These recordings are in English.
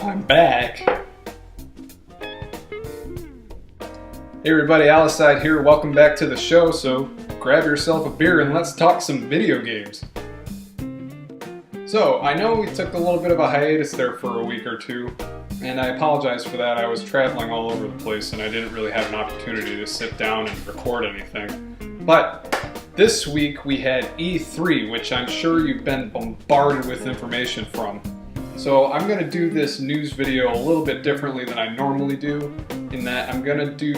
I'm back. Hey everybody, Aliside here. Welcome back to the show. So grab yourself a beer and let's talk some video games. So I know we took a little bit of a hiatus there for a week or two, and I apologize for that. I was traveling all over the place and I didn't really have an opportunity to sit down and record anything. But this week we had E3, which I'm sure you've been bombarded with information from. So I'm going to do this news video a little bit differently than I normally do, in that I'm going to do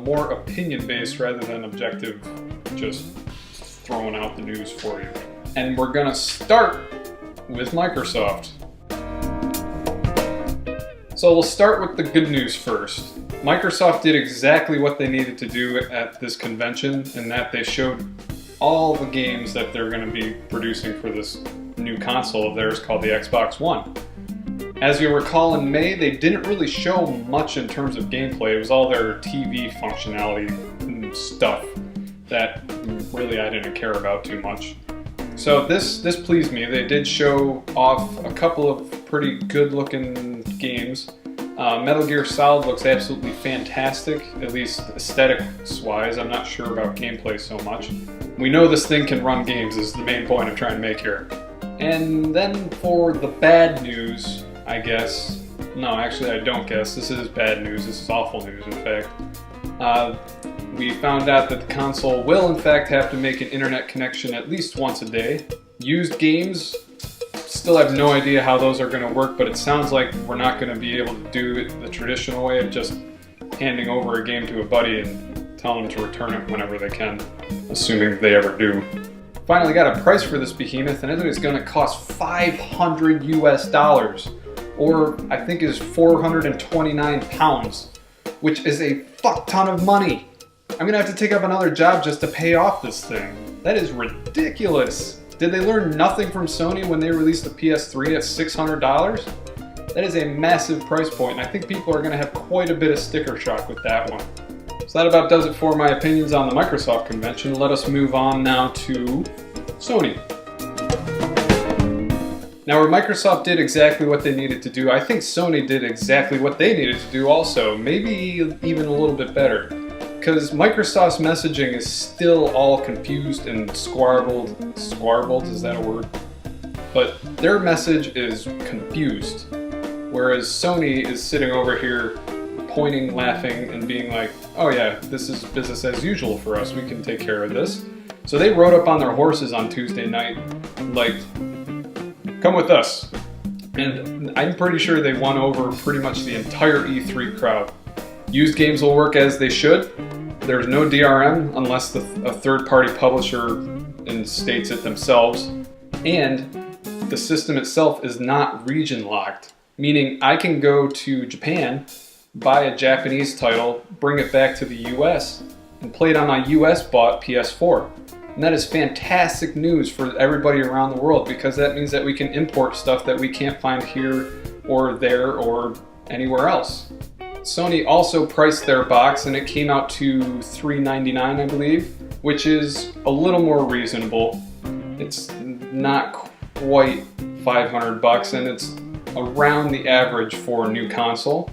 more opinion-based rather than objective, just throwing out the news for you. And we're going to start with Microsoft. So we'll start with the good news first. Microsoft did exactly what they needed to do at this convention, in that they showed all the games that they're going to be producing for this new console of theirs called the Xbox One. As you recall, in May, they didn't really show much in terms of gameplay. It was all their TV functionality and stuff that really I didn't care about too much. So this pleased me. They did show off a couple of pretty good looking games. Metal Gear Solid looks absolutely fantastic, at least aesthetics wise. I'm not sure about gameplay so much. We know this thing can run games is the main point I'm trying to make here. And then for the bad news, I guess. No, actually I don't guess. This is bad news. This is awful news, in fact. We found out that the console will in fact have to make an internet connection at least once a day. Used games, still have no idea how those are going to work, but it sounds like we're not going to be able to do it the traditional way of just handing over a game to a buddy and telling them to return it whenever they can, assuming they ever do. Finally got a price for this behemoth, and it is going to cost $500 US, or I think is 429 pounds, which is a fuck ton of money. I'm going to have to take up another job just to pay off this thing. That is ridiculous. Did they learn nothing from Sony when they released the PS3 at $600? That is a massive price point, and I think people are going to have quite a bit of sticker shock with that one. So that about does it for my opinions on the Microsoft convention. Let us move on now to Sony. Now, where Microsoft did exactly what they needed to do, I think Sony did exactly what they needed to do also, maybe even a little bit better. Because Microsoft's messaging is still all confused and squarbled. Squarbled, is that a word? But their message is confused. Whereas Sony is sitting over here pointing, laughing, and being like, oh yeah, this is business as usual for us, we can take care of this. So they rode up on their horses on Tuesday night, like, come with us. And I'm pretty sure they won over pretty much the entire E3 crowd. Used games will work as they should. There's no DRM unless a third-party publisher states it themselves. And the system itself is not region-locked, meaning I can go to Japan, buy a Japanese title, bring it back to the US, and play it on my US-bought PS4. And that is fantastic news for everybody around the world, because that means that we can import stuff that we can't find here or there or anywhere else. Sony also priced their box, and it came out to $399, I believe, which is a little more reasonable. It's not quite $500, and it's around the average for a new console.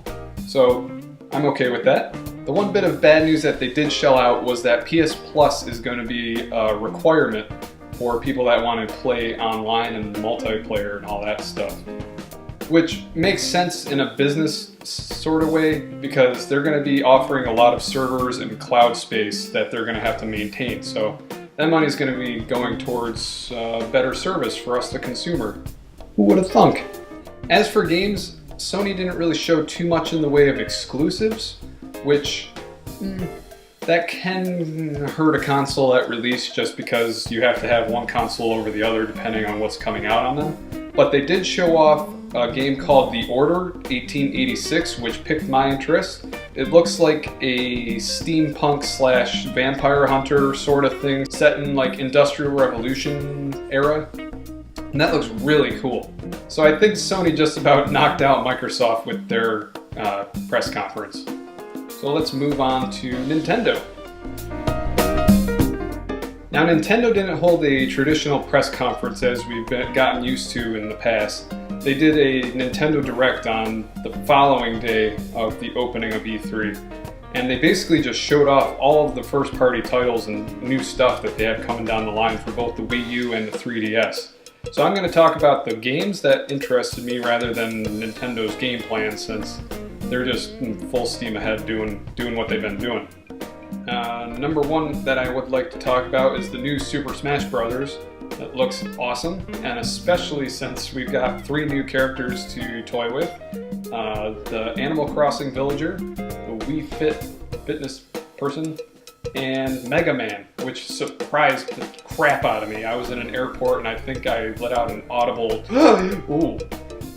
So I'm okay with that. The one bit of bad news that they did shell out was that PS Plus is going to be a requirement for people that want to play online and multiplayer and all that stuff. Which makes sense in a business sort of way, because they're going to be offering a lot of servers and cloud space that they're going to have to maintain. So that money is going to be going towards better service for us, the consumer. Who would have thunk? As for games, Sony didn't really show too much in the way of exclusives, which that can hurt a console at release just because you have to have one console over the other depending on what's coming out on them. But they did show off a game called The Order 1886, which piqued my interest. It looks like a steampunk / vampire hunter sort of thing set in like Industrial Revolution era. And that looks really cool. So I think Sony just about knocked out Microsoft with their press conference. So let's move on to Nintendo. Now, Nintendo didn't hold a traditional press conference as we've gotten used to in the past. they did a Nintendo Direct on the following day of the opening of E3. And they basically just showed off all of the first party titles and new stuff that they have coming down the line for both the Wii U and the 3DS. So I'm going to talk about the games that interested me rather than Nintendo's game plan, since they're just full steam ahead doing what they've been doing. Number one that I would like to talk about is the new Super Smash Bros. That looks awesome, and especially since we've got 3 new characters to toy with. The Animal Crossing villager, the Wii Fit fitness person, and Mega Man, which surprised the crap out of me. I was in an airport and I think I let out an audible ooh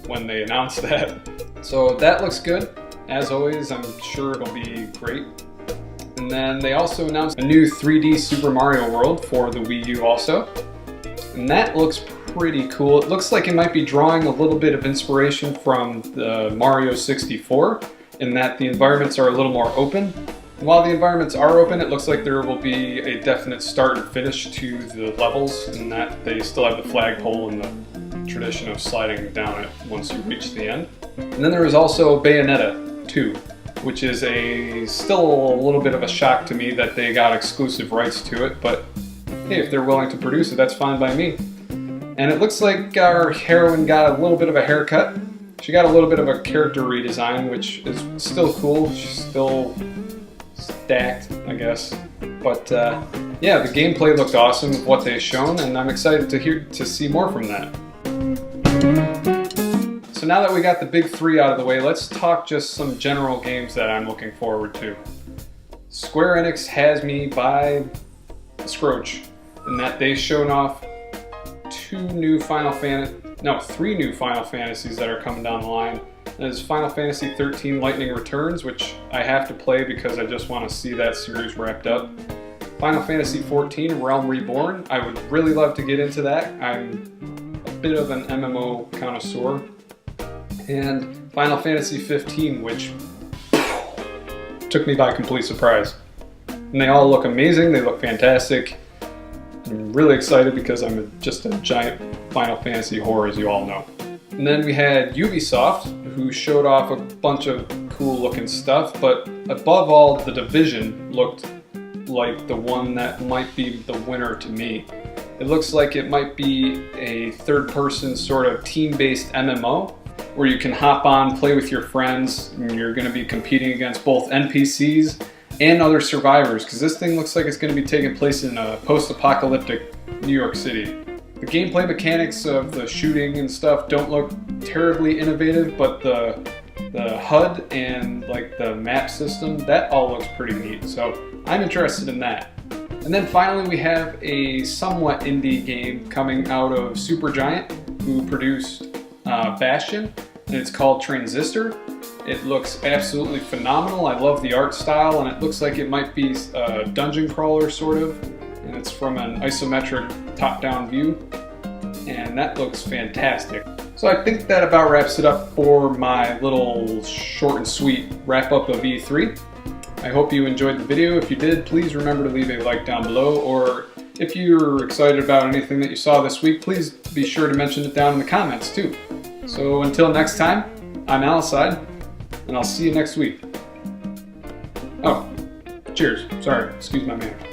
when they announced that. So that looks good. As always, I'm sure it'll be great. And then they also announced a new 3D Super Mario World for the Wii U also. And that looks pretty cool. It looks like it might be drawing a little bit of inspiration from the Mario 64 in that the environments are a little more open. And while the environments are open, it looks like there will be a definite start and finish to the levels, in that they still have the flagpole and the tradition of sliding down it once you reach the end. And then there is also Bayonetta 2, which is still a little bit of a shock to me that they got exclusive rights to it, but hey, if they're willing to produce it, that's fine by me. And it looks like our heroine got a little bit of a haircut. She got a little bit of a character redesign, which is still cool. She's still stacked, I guess. But yeah, the gameplay looked awesome with what they've shown, and I'm excited to see more from that. So now that we got the big 3 out of the way, let's talk just some general games that I'm looking forward to. Square Enix has me by the scroach, in that they've shown off 3 new Final Fantasies that are coming down the line. There's Final Fantasy 13 Lightning Returns, which I have to play because I just want to see that series wrapped up. Final Fantasy 14 Realm Reborn, I would really love to get into that. I'm a bit of an MMO connoisseur. And Final Fantasy 15, which took me by complete surprise. And they all look amazing, they look fantastic. I'm really excited because I'm just a giant Final Fantasy whore, as you all know. And then we had Ubisoft, who showed off a bunch of cool looking stuff, but above all, The Division looked like the one that might be the winner to me. It looks like it might be a third-person sort of team-based MMO, where you can hop on, play with your friends, and you're going to be competing against both NPCs and other survivors, because this thing looks like it's going to be taking place in a post-apocalyptic New York City. The gameplay mechanics of the shooting and stuff don't look terribly innovative, but the HUD and like the map system, that all looks pretty neat, so I'm interested in that. And then finally we have a somewhat indie game coming out of Supergiant, who produced Bastion, and it's called Transistor. It looks absolutely phenomenal. I love the art style, and it looks like it might be a dungeon crawler sort of, and it's from an isometric top-down view, and that looks fantastic. So I think that about wraps it up for my little short and sweet wrap-up of E3. I hope you enjoyed the video. If you did, please remember to leave a like down below, or if you're excited about anything that you saw this week, please be sure to mention it down in the comments too. So until next time, I'm Aliside, and I'll see you next week. Oh, cheers. Sorry, excuse my manners.